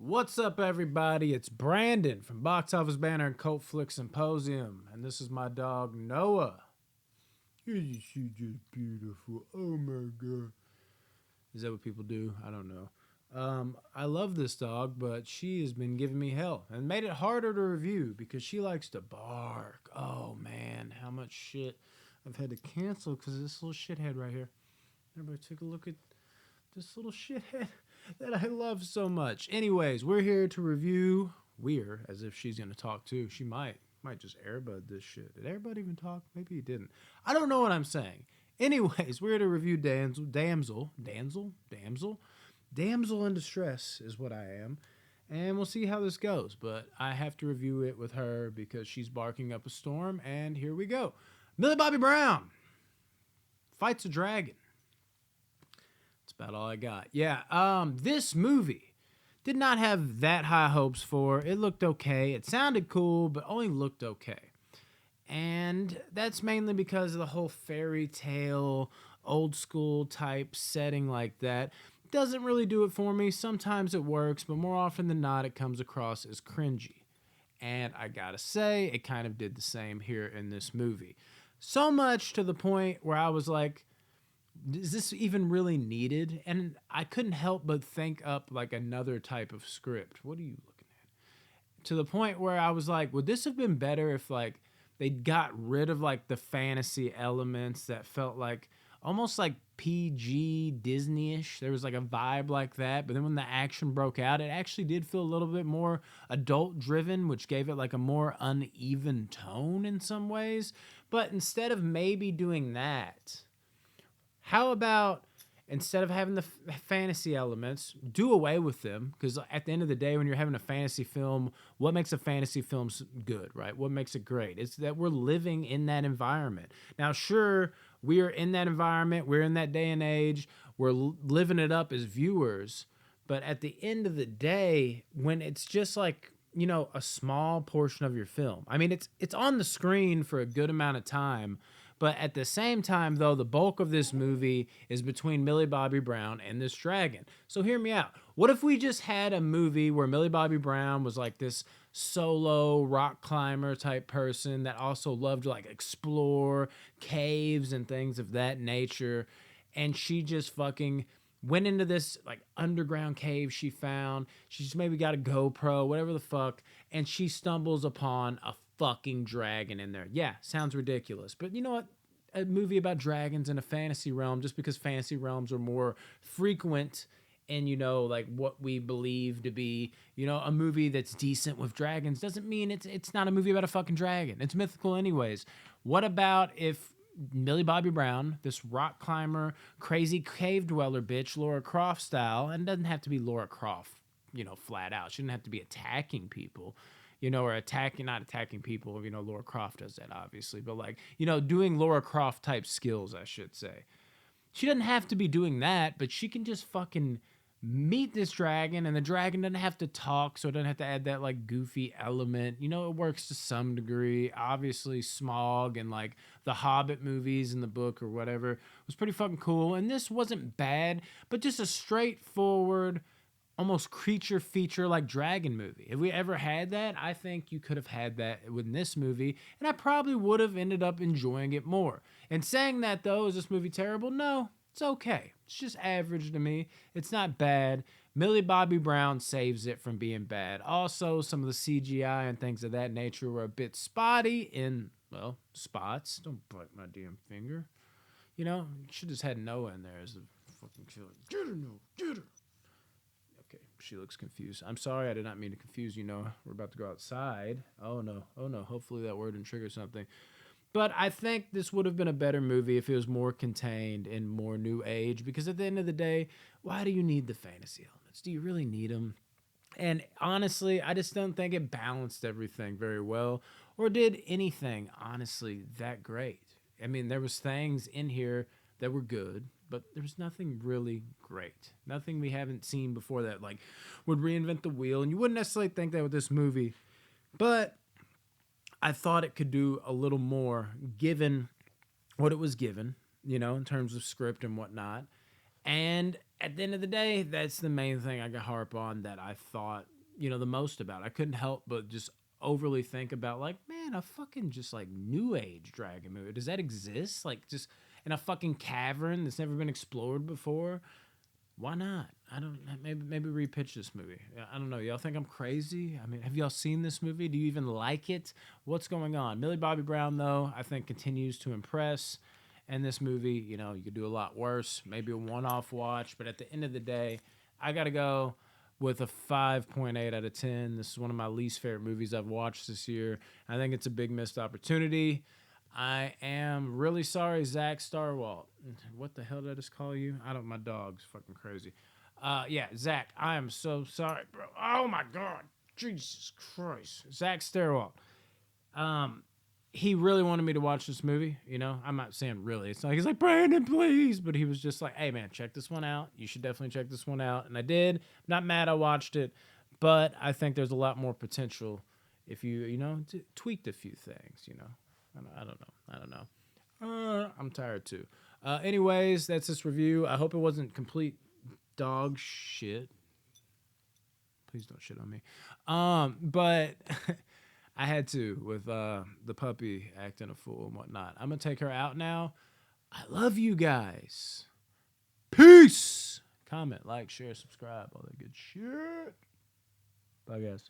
What's up, everybody? It's Brandon from Box Office Banner and Cult Flick Symposium, and this is my dog Noah. Isn't she just beautiful? Oh my god! Is that what people do? I don't know. I love this dog, but she has been giving me hell and made it harder to review because she likes to bark. Oh man, how much shit I've had to cancel because of this little shithead right here. Everybody take a look at this little shithead that I love so much. Anyways, we're here to review. We're, as if she's going to talk too. She might just airbud this shit. Did Airbud even talk? Maybe he didn't. I don't know what I'm saying. Anyways, we're here to review Damsel in Distress is what I am. And we'll see how this goes. But I have to review it with her because she's barking up a storm. And here we go. Millie Bobby Brown fights a dragon. That's about all I got. Yeah, this movie did not have that high hopes for. It looked okay. It sounded cool, but only looked okay. And that's mainly because of the whole fairy tale, old school type setting like that. Doesn't really do it for me. Sometimes it works, but more often than not, it comes across as cringy. And I gotta say, it kind of did the same here in this movie. So much to the point where I was like, is this even really needed? And I couldn't help but think up like another type of script. What are you looking at? To the point where I was like, would this have been better if like they got rid of like the fantasy elements that felt like almost like PG Disney-ish? There was like a vibe like that, but then when the action broke out, it actually did feel a little bit more adult driven, which gave it like a more uneven tone in some ways. But instead of maybe doing that, how about instead of having the fantasy elements, do away with them? Because at the end of the day, when you're having a fantasy film, what makes a fantasy film good, right? What makes it great? It's that we're living in that environment. Now, sure, we are in that environment. We're in that day and age. We're living it up as viewers. But at the end of the day, when it's just like, you know, a small portion of your film, I mean, it's on the screen for a good amount of time. But at the same time, though, the bulk of this movie is between Millie Bobby Brown and this dragon. So hear me out. What if we just had a movie where Millie Bobby Brown was like this solo rock climber type person that also loved to like explore caves and things of that nature, and she just fucking went into this like underground cave she found. She's maybe got a GoPro, whatever the fuck, and she stumbles upon a fucking dragon in there. Yeah, sounds ridiculous, but you know what? A movie about dragons in a fantasy realm, just because fantasy realms are more frequent in, you know, like what we believe to be, you know, a movie that's decent with dragons, doesn't mean it's not a movie about a fucking dragon. It's mythical anyways. What about if Millie Bobby Brown, this rock climber, crazy cave dweller bitch, Laura Croft style, and it doesn't have to be Laura Croft, you know, flat out. She didn't have to be attacking people, you know, or not attacking people. You know, Laura Croft does that, obviously, but like, you know, doing Laura Croft type skills, I should say. She doesn't have to be doing that, but she can just fucking meet this dragon, and the dragon doesn't have to talk, so it doesn't have to add that like goofy element. You know, it works to some degree. Obviously, Smaug and like the Hobbit movies in the book or whatever was pretty fucking cool, and this wasn't bad, but just a straightforward, almost creature feature like dragon movie. If we ever had that, I think you could have had that with this movie, and I probably would have ended up enjoying it more. And saying that, though, is this movie terrible? No, it's okay. It's just average to me. It's not bad. Millie Bobby Brown saves it from being bad. Also, some of the CGI and things of that nature were a bit spotty in, well, spots. Don't bite my damn finger. You know, you should have just had Noah in there as the fucking killer. Get her, Noah, get her. Okay, she looks confused. I'm sorry, I did not mean to confuse you, Noah. We're about to go outside. Oh no. Hopefully that word didn't trigger something. But I think this would have been a better movie if it was more contained and more new age, because at the end of the day, why do you need the fantasy elements? Do you really need them? And honestly, I just don't think it balanced everything very well, or did anything, honestly, that great. I mean, there was things in here that were good, but there was nothing really great. Nothing we haven't seen before that like would reinvent the wheel, and you wouldn't necessarily think that with this movie. But I thought it could do a little more given what it was given, you know, in terms of script and whatnot. And at the end of the day, that's the main thing I could harp on that I thought the most about. I couldn't help but just overly think about, like, man, a fucking just like new age dragon movie. Does that exist? Like, just in a fucking cavern that's never been explored before? Why not? I don't. Maybe repitch this movie. I don't know. Y'all think I'm crazy? I mean, have y'all seen this movie? Do you even like it? What's going on? Millie Bobby Brown, though, I think continues to impress. And this movie, you could do a lot worse. Maybe a one-off watch, but at the end of the day, I gotta go with a 5.8 out of 10. This is one of my least favorite movies I've watched this year. I think it's a big missed opportunity. I am really sorry, Zach Starwalt. What the hell did I just call you? My dog's fucking crazy. Yeah, Zach, I am so sorry, bro. Oh my God. Jesus Christ. Zach Starwalt. He really wanted me to watch this movie. I'm not saying really. It's not like he's like, Brandon, please. But he was just like, hey, man, check this one out. You should definitely check this one out. And I did. I'm not mad I watched it. But I think there's a lot more potential if you tweaked a few things, I don't know. I'm tired too. Anyways, that's this review. I hope it wasn't complete dog shit. Please don't shit on me. But I had to with the puppy acting a fool and whatnot. I'm gonna take her out now. I love you guys. Peace. Comment, like, share, subscribe, all that good shit. Bye, guys.